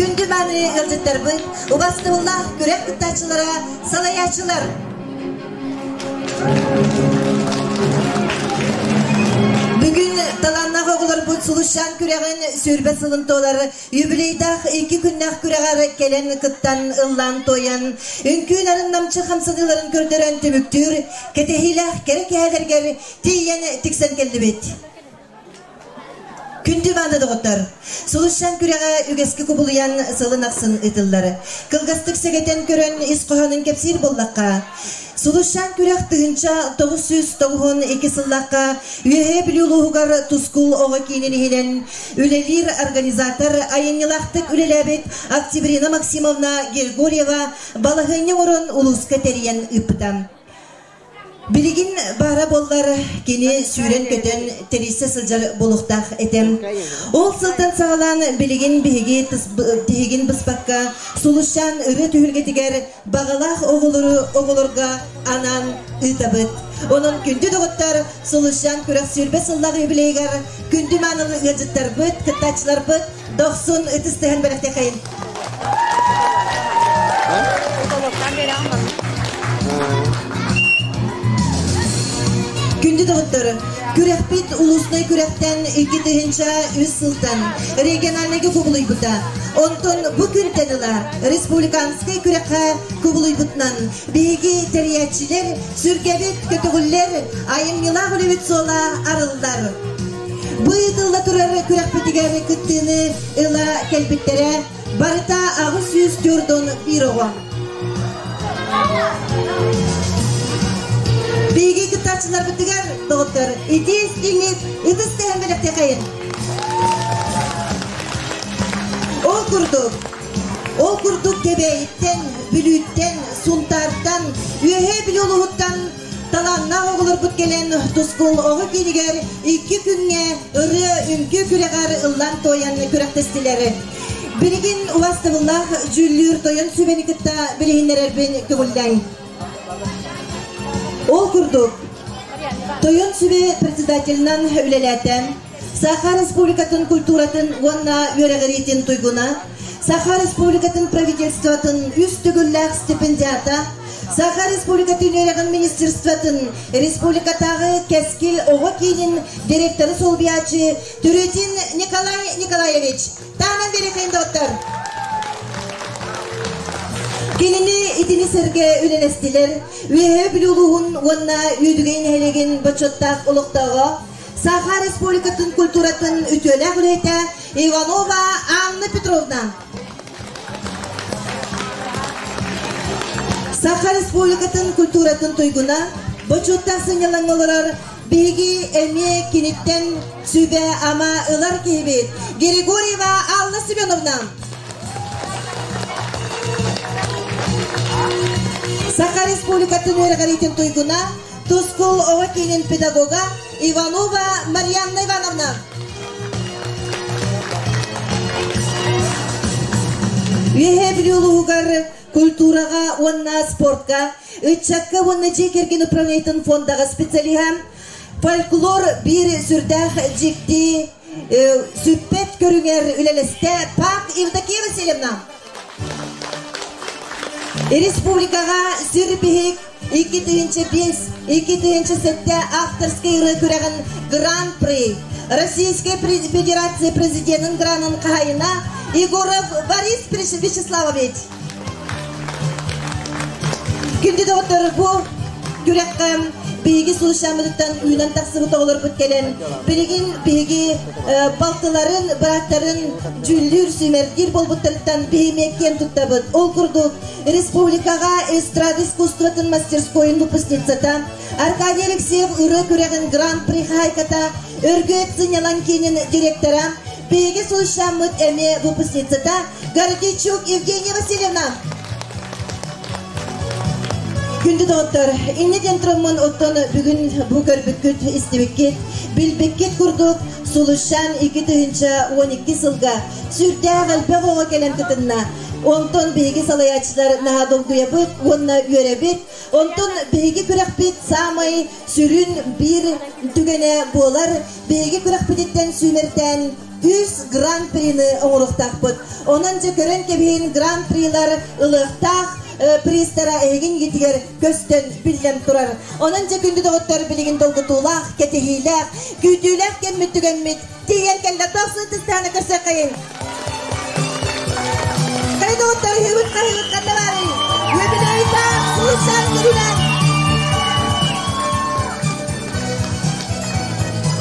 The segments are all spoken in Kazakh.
Күндü mani ılcıtlar bu. Ubastığıllah görek kıttaçılara, salayaçılar. Bugün talannak oğulur bu suluşan küreğin sürbe sılıntıları yübileydak 2 günnak küreğar kelen kıttan ıllan toyan ünkün arındamçı hamsadıların körderen tümüktür ketehilah gerek eğerger tiyen tiksen kelli bit. Kündü bandı doğutlar. Suluşan küreğe ügeski kubulayan sılınaksın ıtılları. Kılgastık segeten kören iskohanın kepsir bollakka. Suluşan kürek tığınca 992 sılakka üye biluluğugar tuskul oğa kinini hilen ülelir organizatör ayınılaktık ülelebet Aktibrina Maksimovna Gergorieva balahınyı orun ulus kateriyen ıpıdam. Biligin bara bollar kini süren köten terisse sılcar buluqtaq etem. Ol sıltan sağlan biligin bihigin bıspakka suluşan ırı tühülgetiger bağalaq oğulurga anan ıtabıt. Onun kündü doğuttar suluşan kürek sürbe sıllag übileygar kündü manılı ıcıttar bıt, kıttaçlar bıt, 90 ıtıstığın belekte kayın. Kündü doğutları, kürekbit ulusnay kürekten 2 tıhınca 3 sıltan, regionalnegi kubuluy buta. Onton bu kürtenila, respublikanskay kürekha kubuluy butnan, bihigi teriyatçiler, sürgebit kötügüller, ayın yıla gülübit sola arıllar. Bu yıdılda turar kürekbitiger kıttığını ıla kelbittere, barıta ağız yüz gördün bir oğa. Bilgi kıtaçılar bitigar doğutlar. İdiz dinip, idiz tehen belekte kayın. Ol kurduk tebeyitten, bülütten, suntardan, üyehe biloluğuttan, talanna oğulur but gelen tuskul oğu kiniger, 2 günge ırı ünkü küregar ıllan toyan kürektestileri. Bilgin uvastığıllah cüllür toyan sübeni kıtta bilihinler erbin kıvıldan. Ol kurduk. Toyon sübe председателинан üleleten, Sakha Respublikatın kulturatın vonna yöregeriyetin tuyguna, Sakha Respublikatın pravительствотын üstügüllak stipendiyata, Sakha Respublikatın yöregin ministerствотын Respublikatağı keskil oğu kinin direktörü solbiyacı Türetin Nikolay Nikolayevich. Tanan berekayın doktor. Gelini itini serge ülenestiler ve biluluğun vonna yüdügeyin helegen başottak oluqtağı Sakha Respublikatın kulturatın ütüle güleyte Ivanova Anna Petrovna. Sakha Respublikatın kulturatın tuyguna başottak sanyalanmalar bilgi emye kinitten sübe ama ılar kehbet Grigorieva Alna Semyonovna. Sakha Respublikatın yöregeriyetin tuyguna Tuskul Ovakinin pedagoga Ivanova Marianna Ivanovna. Üyehe biluluğugar kulturaga vonna sportka ıçakka vonna cekergen upravnaytın fondaga spesialiham folklor bir sürdağ cikti süppet körünger üleleste Pak Evdokiyeva Selimna. Respublikaga sürbihik 2005, 2007 авторской игры күрәгән Гран-при Российской Федерации президентының гранын кайына Егоров Борис Вячеславович. Күнде доктор бу күрәккән bilgi suluşamıdıktan üyülen taksıbıta olur bütkelen bilgi baltıların, bırakların cüllür sümergir bol bıttalıktan bihimekken tuttabıt. Ol kurduk Respublikaga Estrada Искусствотын мастерскойын выпускницата Arkadiy Alekseyev ırı küreğin Grand-при haykata örgüt zınyalan kenin direktora bilgi suluşamıd eme выпускницата Гордичук Evgeniya Vasilyevna. Күнді доғыттар, иннеден тұрымын оттан бүгін бұқыр бүкіт істебеккет, білбеккет күрдік сұлышан 2-12 сылға сүрді ғалпақ оға келен күтінна. Онтон бейгі салаячылар нағадол күябыт, онна үйеребет, онтон бейгі күрәқпет самай сүрін бір түгене болар, бейгі күрәқпеттен сүмерден 100 Grand Prix'ni oğurluqtaqpıt. Onunca körün kebihin Grand Prix'lar ılıqtaq pristara egin yetiger kösten billem turar. Onunca gündü doğutlar biligin dolgutulaq, ketehilaq, güydülaq gelmit tügenmit. Tiyen kelle toqsı tistana körsaqayın. Kay doğutlar hüvüt kahıvıt kattavari. Yübineyta Sulushan Küreğe.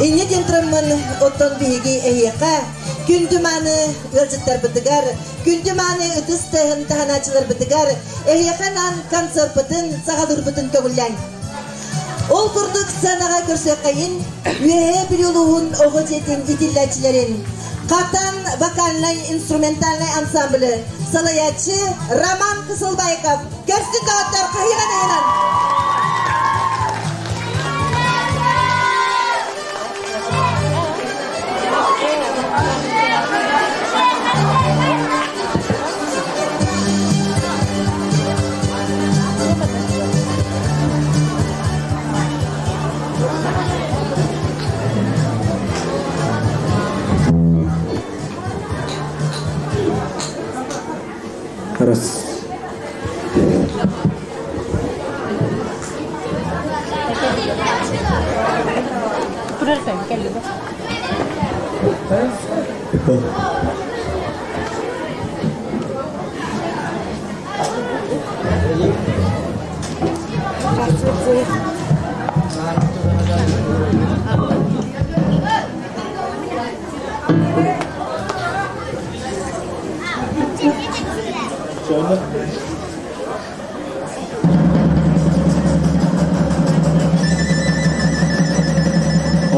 İnne gentramman oton bihigi ehiyaka. Gündümanı yolcutlar bıdıgar, gündümanı ıtыстığın tahanacılar bıdıgar, ehiyakanan kanser bıdın, sağadır bıdın kövüllen. Ol kurduk sanağa körsek kayın, üyehe bir yoluğun oğuz etin itillacıların. Katan vakanlay instrumentalnay ansamblı, salayatçı Raman Kısılbaykap, görsün dağıtlar kahiran eğlen. Раз.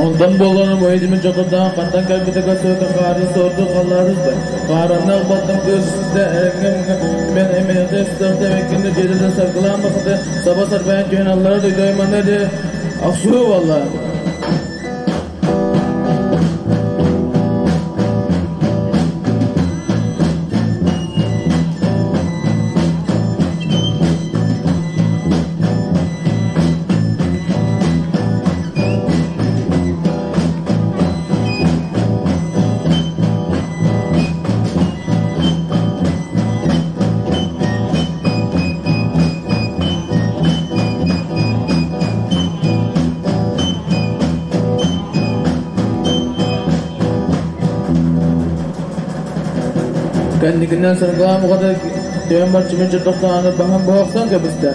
Ondan bolanım oyudumun çokudağın kandan kalbide kasıda qarı sordu qallarız da qaranlıq batın gözsüzde erengem men emeğde sıdaqda mekkinde ceride sarkılan bakıda sabah sarbayan köyünalları duydayman dedi akşu valla. Kendikinden sarıkılan bu kadar köyün barçımın çırtıqtağını baham boğaksan köpüste.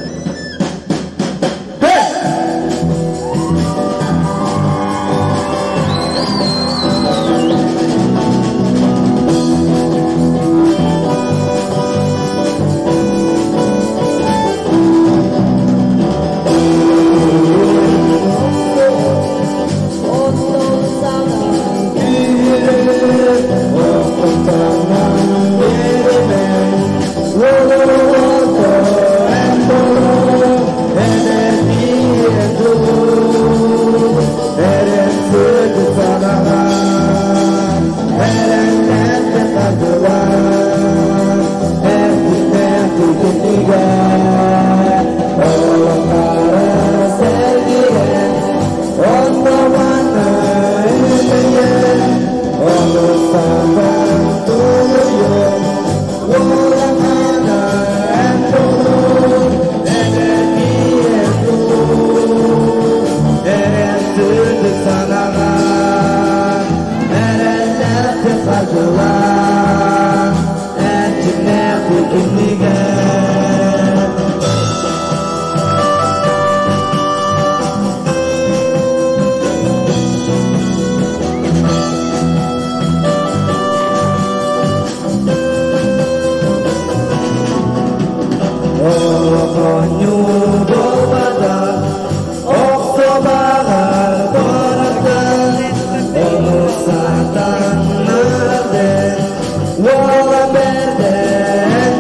Wala berden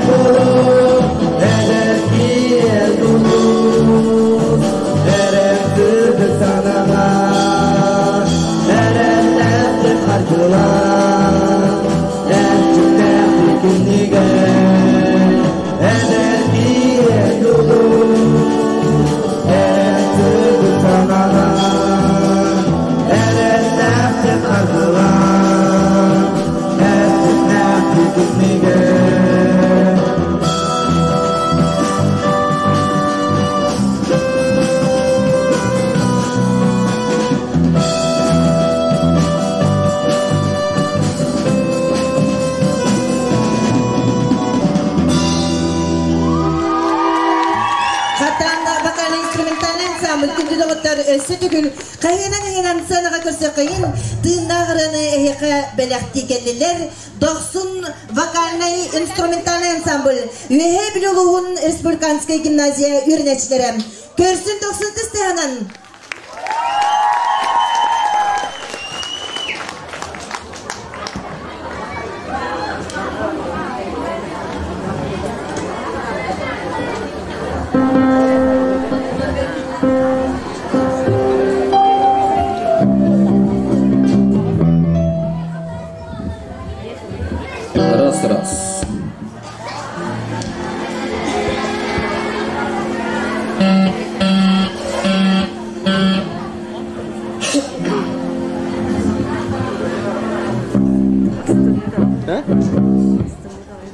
Sötügül kayınan sanaga körsökayın tığnağırını eheka belakti kelliler 90 vokalnay instrumentalny ansambl üyehe biloluğun Respublikanskaya gimnaziya ürünetçilerim körsün 90 testehanan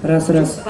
Раз. Раз.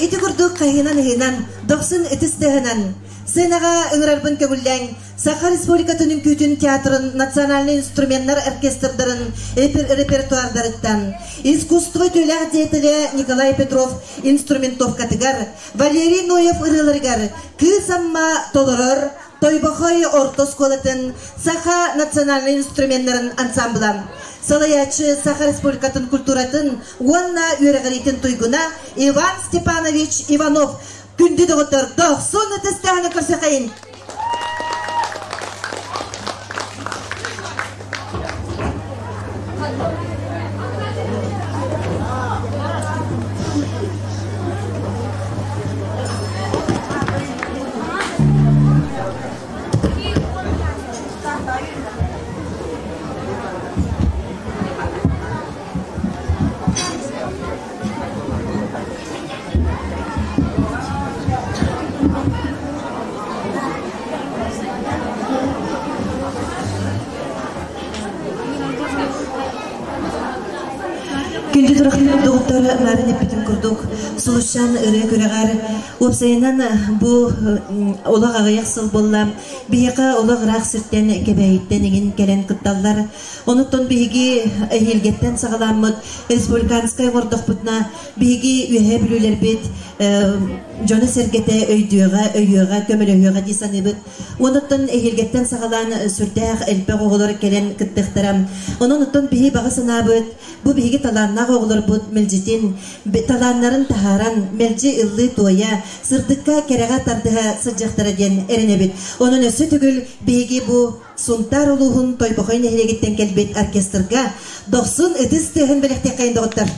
Iti kurduk kahinan 90 etistehanan senaga ıngrarbın kögüllen Sakha Respublikatının Kütün Teatrın Nasyonalny Instrumentlar Orkestrların repertuarlarından Iskustvo tölä dietile Nikolay Petrov instrumentov katıgar Valeri Noyev ırılargar kısamma toloror Toybahoy Ortoskolatın Sakha Nasyonalny Instrumentların ansamblam Salayaçı Sakha Respublikatın kulturatın Wanna üregalitin tuyguna Ivan Stepanovich Ivanov Gündü doktor 90 testahını körsökayın. Доктор Марин Эппитин курдук. Сулушан ыры күрәгәр. Опсайнан бу олак агаясыл болла. Бияка олак рак сиртен кебәйттен еген келен кытталлар. Онуттан биги элгеттен сагаламмыт. Республиканскай гордокпутна биги үһә билүләр бит. Жона сергете өйдүгә көмөлөйгә дисаныбыт. Онуттан элгеттен сагалан сүртәк элпе оголор келен кыттыктарам. Онуттан биги багасынабыт. Бу биги таланнак оголор бут мелҗитин таланнарын тахаран мелҗи ыллы тоя сырдыкка керәгә тардыга сыҗактара дигән эренебит. Onun өсө түгел биги бу сунтар улуһун тойбохой нәһилегеттен келбет оркестрга 90 ыдыс тәһен беләктә кайындыгыттар.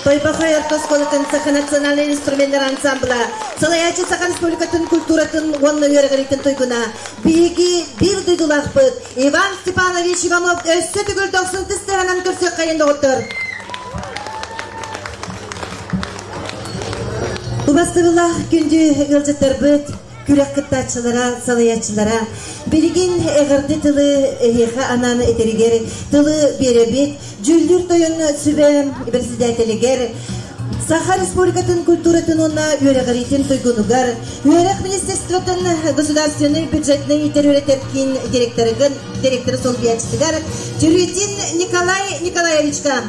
Тойбахай Ортосколытын Саха национальный инструментер ансамбла, Салаячы Саха Республикатын культуратын онны өрегеритін тойгуна, биги бир дuyдулақпыт, Иван Степанович Иванов өссі түгіл 90 тістіғанан көрсек қайында отыр. Убастырылах күнді ғылжеттер бұд, күрек кыттачылара, салаячылара, білген әғірді тылы еға ананы етерігер, тылы беребет, жүлдір тойын сүбе председателігер, Саха Республикатын культуратын онна өрегіретін тойгунугар, өрек министерствотын государственный бюджетный терөрететкен директоры сол биячтыгар, Тюретин Николай Николаевичка.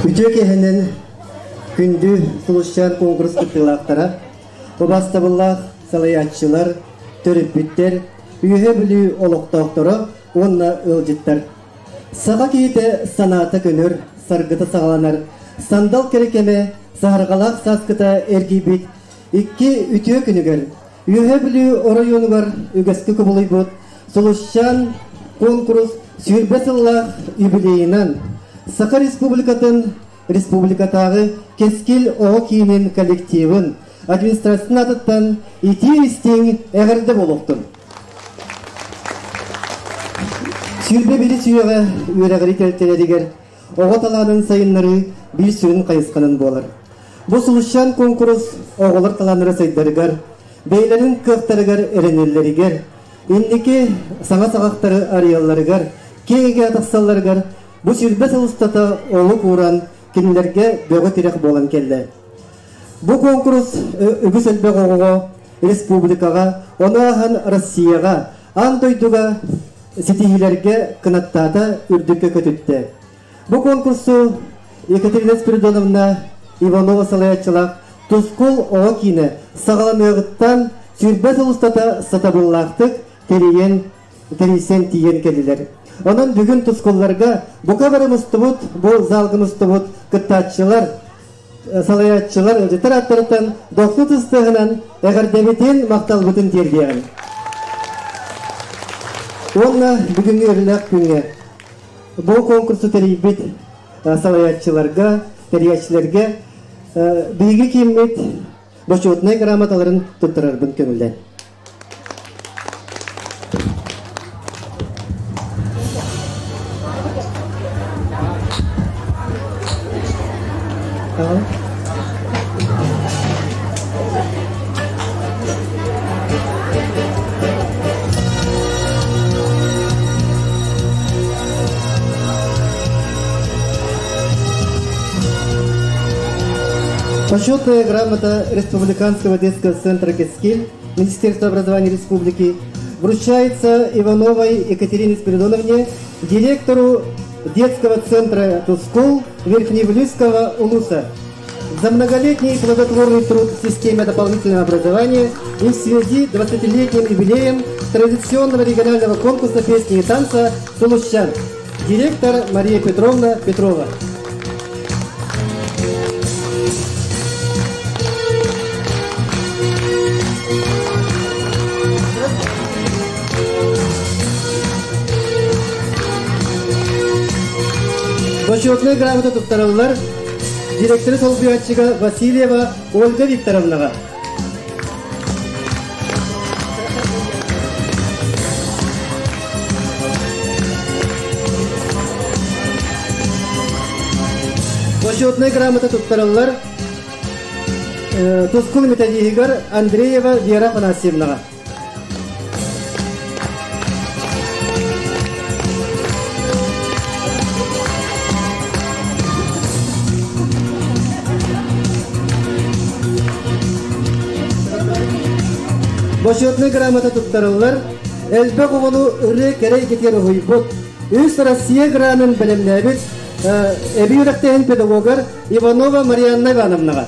Үтөк ehenen күндү сулушчан конкурс кыттылактара, обастабыллах салаяччылар, төрөппүттер, үйө билүү олоктоктора, онна ылжыттар. Сага кейте санаты көнөр, саргыты сагаланар, сандал керекеме, саргалак саскыта эргибит, икки үтөк күнүгөр, үйө билүү оройонугар үгөскө көбөлөйбут, сулушчан конкурс сүйрбесыллах юбилейинан Саха республикатағы кескил оғы кейінен коллективін администрацияны атыттан ити-истең әғірді болуқтын. Сүйірбе білі сүйеға өрәғірі тәртеледігер оғы таланың сайынлары бір сүйін қайысқанын болыр. Бұл сұлышчан конкурс оғылар таланыры сайдарығар, бейлерін көқтарығар әренелерігер, ендеке саңа сағақтары арияларығар, кейге атақсаларығар, Бу сүйрбе сылыстата олы куран кинилерге бөгі терек болан келді. Бу конкурс үгіс әлбе оғыға, республикаға, онахан Россияға, андойдуға сетихилерге кынаттата үрдікке көтітті. Бу конкурсу Екатерина Спиридоновна Иванова салаячылақ Тускул оға кейіні сағалан өғіттан сүйрбе сылыстата сатабыллақтық терейсен тиен келілер. Онан бүгін тұсколларға бұқа барымыстыбыт, бұл залғымыстыбыт кыттатчылар, салаятчылар, өжеттер аттарыттан доқты тұстығынан әғірдеметін мақталбытын тербеғін. Онна бүгін өрләк күнге бұл конкурсу тәрейбет салаятчыларға, тәрейатчыларға бейгі кеммет бошуытнай грамоталарын тұттырарбын көңілден. Почетная грамота Республиканского детского центра «Кескиль» Министерства образования Республики вручается Ивановой Екатерине Спиридоновне, директору детского центра «Тускул» Верхневлюйского УНУСа за многолетний плодотворный труд в системе дополнительного образования и в связи с 20-летним юбилеем традиционного регионального конкурса песни и танца «Сулущан». Директор Мария Петровна Петрова. Почетная грамота туттараллар директоры Солбиатчига Васильева Ольга Викторовнаға. Почетная грамота туттараллар Тускул методигар Андреева Вера Панасьевнаға. Почетный грамота туттарылар, әлбе қоғыну үрі керей кетер ұйбыт, үз Россия гранын білімләбіт, әбі үріктен педагогар Иванова Марианна Ивановнаға.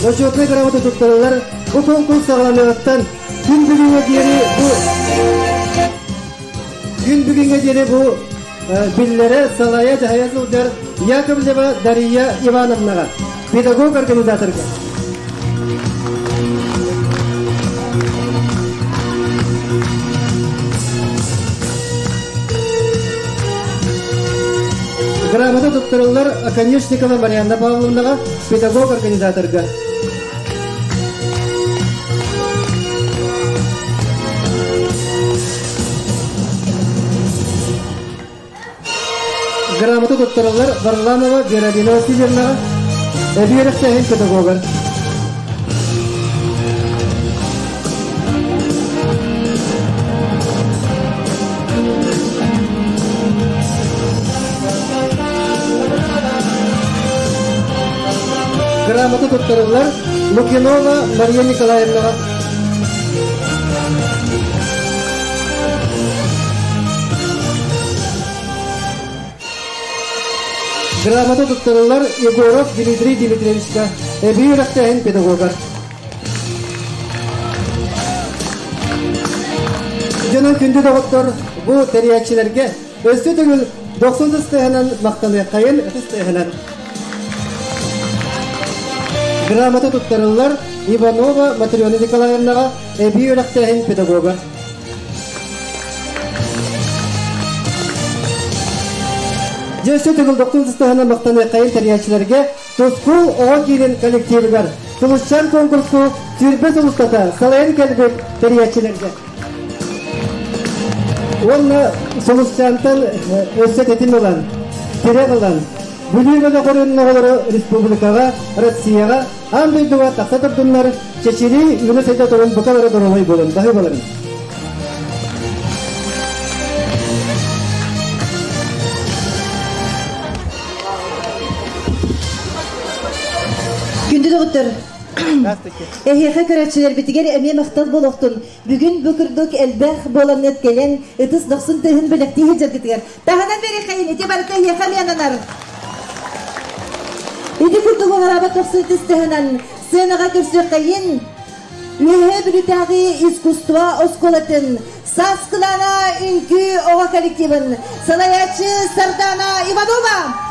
Почетный грамота туттарылар, бұл конкурс сағаламығыттан күн бүгінгі кері бұл gün bugüne deli bu billere salaya cahaya sılcar Yakovleva Dariya Ivanovnaga, pedagog organizatorga. Грамота докторлар Конечникова Марьяна Павловнаға, педагог организаторға. Грамота докторлар Варламова Вералина Васильевнаға, бүйректеген педагогар. Грамота докторлар Лукинова Мария Николаевна. Грамота докторлар Егоров Дмитрий Дмитриевичка, бүйректеген педагогар. Жана күндү доктор бу териячлерге өстө түгүл 90 стыгынан мактаны кайын стыгынан. Грамота докторлар Иванова Матрёна Николаевнаға, бүйректеген педагогар. Жөсі түгіл 90 стыгынан мақтаны қайын тәрияшілерге Тоскул оға кейлен коллективігер. Тұлышчан конкурсу сүрбе сұлыстата салайын кәлбек тәрияшілерге. Оны сұлышчантан өсет етін olan, керек olan, Бүлігігі қорының оғылары республикаға, Россияға, Амбейдуға тақса тұрдыңлар, Чечери, Юнус айда тұрын бұқалары дұрылай болын, дағи боларын. Күнді доғыттыр. Эхеха көрәтшілер бітігер әме мақтал болуқтын. Бүгін бүкірдік әлбәқ болан өткелен, ұтыс 90 түйін бөлікті хеджер кетігер. Тағынан бері қайын, ете барыққа эхеха миянанар. Иди күрдігі ғарабат тоқсы тістігінен сынаға көрсі қайын үйе білітағы искусства осколатын саскылана үнкі оға коллективін салаячы Сардана Иванова.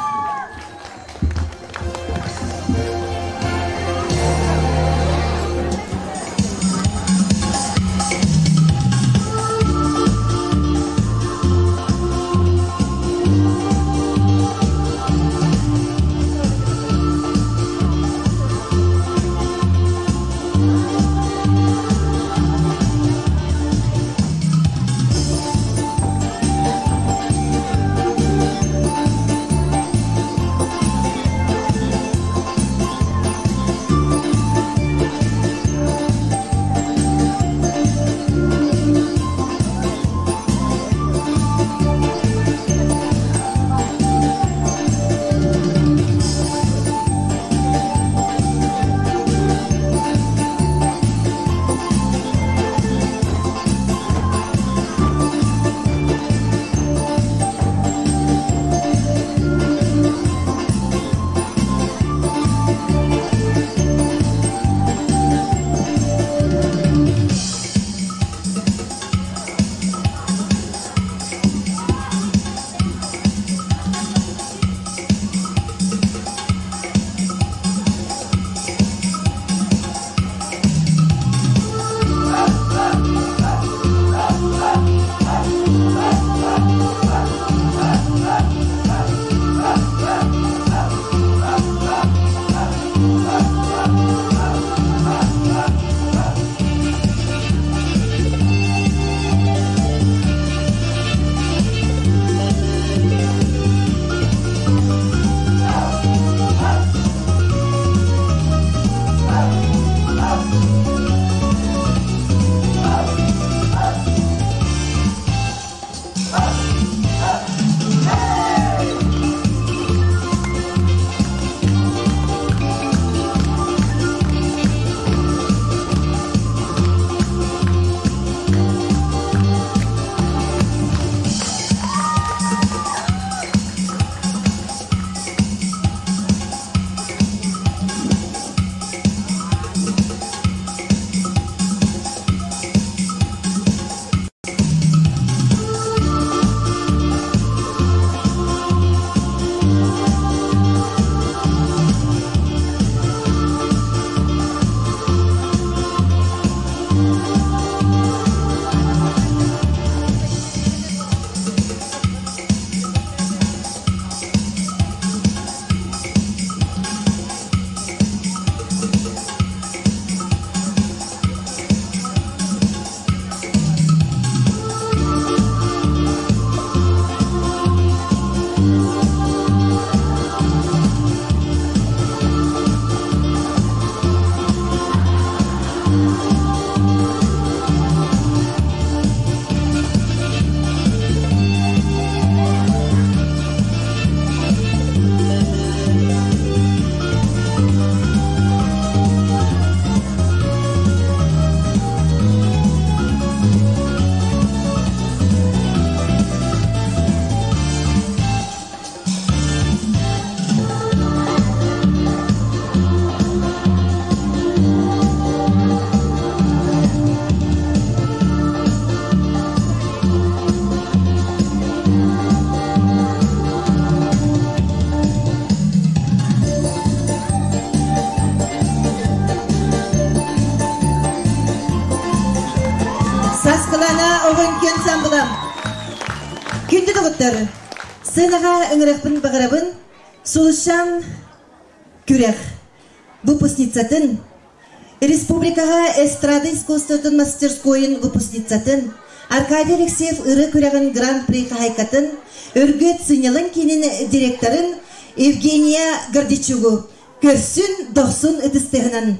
Күнді доғыттар, сынаға үңірекпін бағырабын, Сулышан күрек, выпускницатын, Республикаға эстрада искусствотын мастерскойын выпускницатын, Аркадий Алексеев ыры күрегін гран-при қайқатын, өргөт сынялын кейнін директорын Евгения Гордичугу, көрсін доқсын үтістігінен.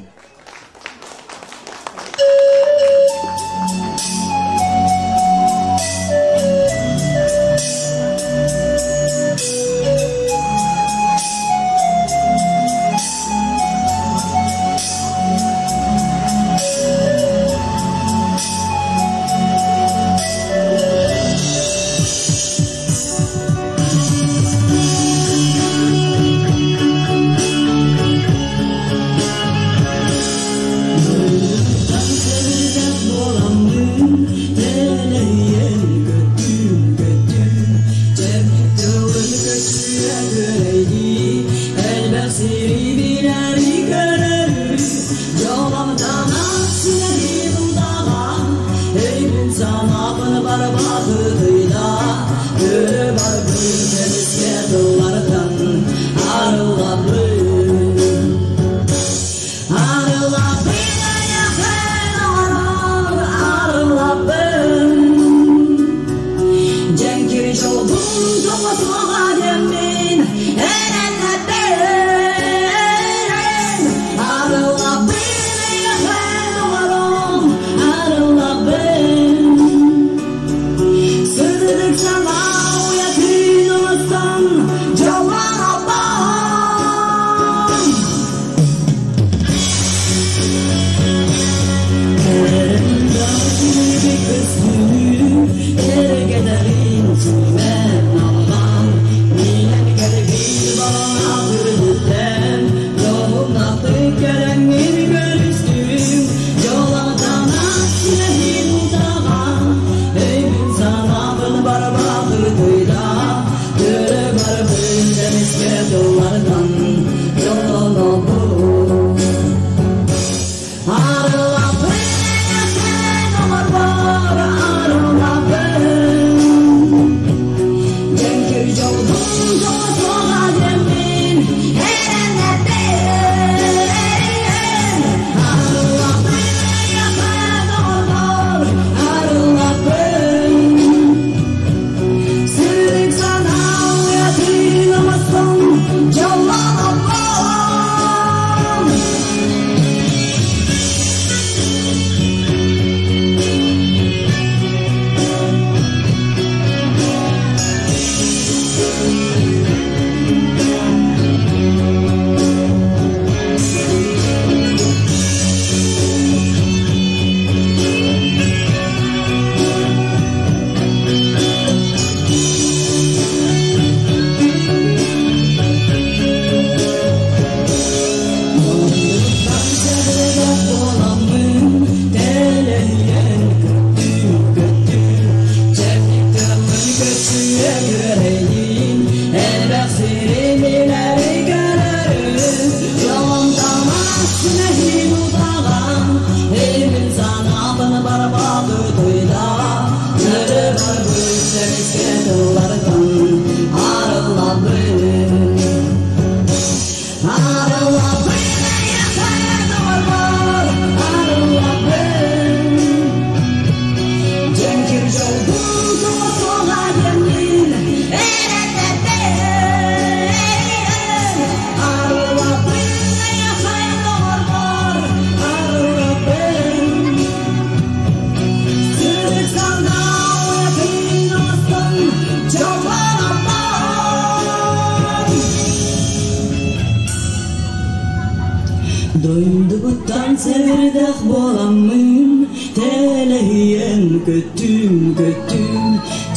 Doyumduktan severdek bolamın Teleyen kötüm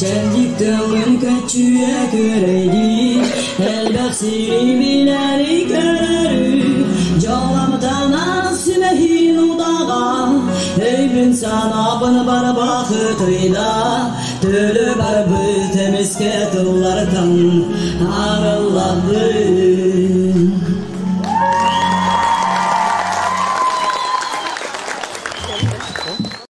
Çeldikten kötüye göreydi Elbek siri bileri görür Calamdan asmehin udağa Eybin sana bana bara bakıtıyla Tölü barbı temiz ketullardan Ağırladı